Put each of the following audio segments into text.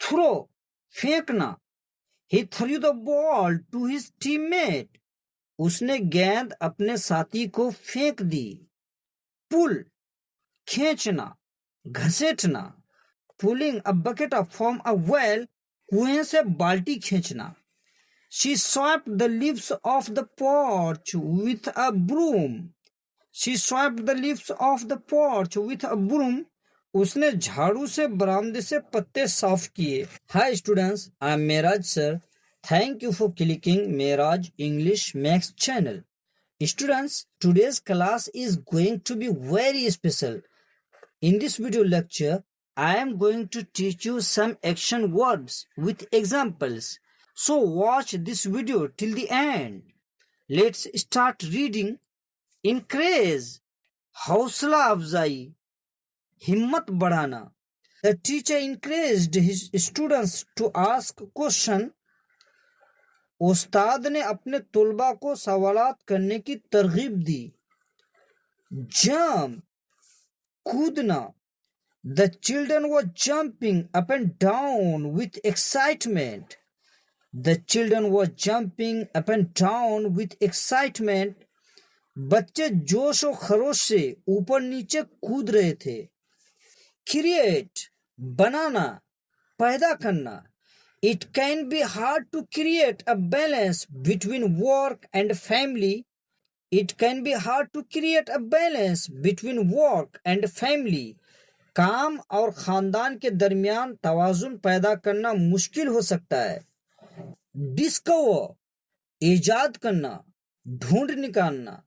Throw, फेंकना। He threw the ball to his teammate. उसने गेंद अपने साथी को फेंक दी। पुल, खींचना, घसीटना। Pulling a bucket up from a well, कुएं से बाल्टी खींचना। She swept the leaves off the porch with a broom. She swept the leaves off the porch with a broom. उसने झाड़ू से बरामदे से पत्ते साफ किए। Hi students, I am Mehraj sir. Thank you for clicking Mehraj English Max channel. Students, today's class is going to be very special. In this video lecture, I am going to teach you some action verbs with examples. So watch this video till the end. Let's start reading. Increase, हौसला अफजाई, हिम्मत बढ़ाना. The teacher encouraged his students to ask question. उस्ताद ने अपने तुलबा को सवालात करने की तरगीब दी. Jump, कूदना. The children were jumping up and down with excitement. The children were jumping up and down with excitement. बच्चे जोश और खरोश से ऊपर नीचे कूद रहे थे. Create, बनाना, पैदा करना. It can be hard to create a balance between work and family. It can be hard to create a balance between work and family. काम और खानदान के दरमियान तवाजुन पैदा करना मुश्किल हो सकता है. Discover, इजाद करना, ढूंढ निकालना,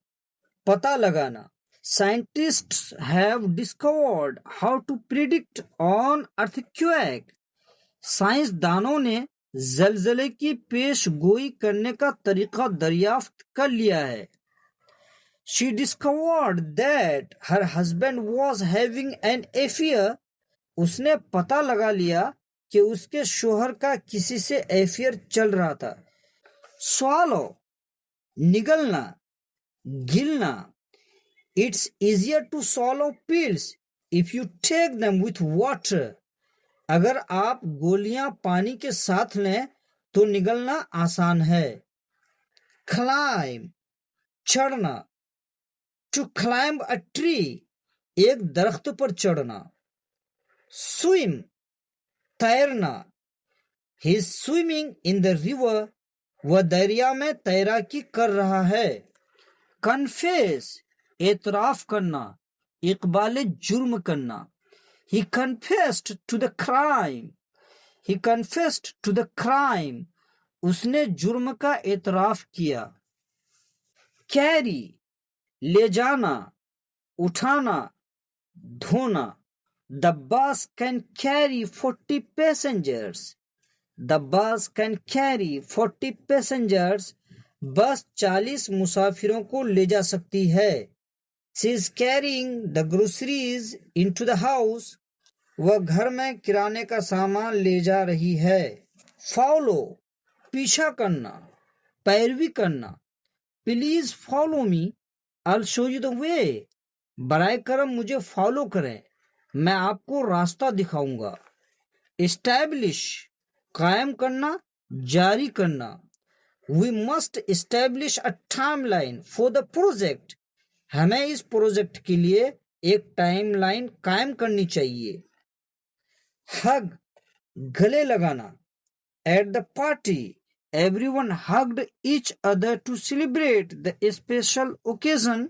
पता लगाना. Scientists have discovered how to predict an earthquake. साइंसदानों ने जलजले की पेश गोई करने का तरीका दरियाफ्त कर लिया है. She discovered that her husband was having an affair. उसने पता लगा लिया कि उसके शोहर का किसी से अफेयर चल रहा था. Swallow, निगलना, गिलना. It's easier to swallow pills if you take them with water. अगर आप गोलियां पानी के साथ लें तो निगलना आसान है. Climb, चढ़ना. To climb a tree, एक दरख्त पर चढ़ना. Swim, तैरना. He is swimming in the river. वह दरिया में तैराकी कर रहा है. Confess, एतराफ करना, इकबाल जुर्म करना. He confessed to the crime. He confessed to the crime. उसने जुर्म का एतराफ किया. Carry, ले जाना, उठाना, धोना. The bus can carry 40 passengers. The bus can carry 40 passengers. बस 40 मुसाफिरों को ले जा सकती है. She is carrying the groceries into the house. वह घर में किराने का सामान ले जा रही है. Follow, पीछा करना, पैरवी करना. Please follow me. I'll show you the way. बराए करम मुझे फॉलो करें, मैं आपको रास्ता दिखाऊंगा. Establish, कायम करना, जारी करना. We must establish a timeline for the project. हमें इस प्रोजेक्ट के लिए एक टाइमलाइन कायम करनी चाहिए. Hug, गले लगाना. At the party, everyone hugged each other to celebrate the special occasion.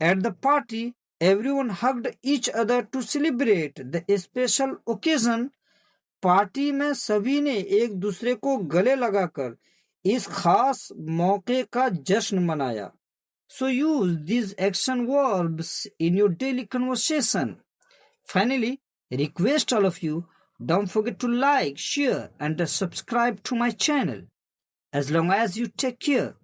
At the party, everyone hugged each other to celebrate the special occasion. Party में सभी ने एक दूसरे को गले लगाकर इस खास मौके का जश्न मनाया. So use these action verbs in your daily conversation. Finally, request all of you, don't forget to like, share and subscribe to my channel. As long as you take care,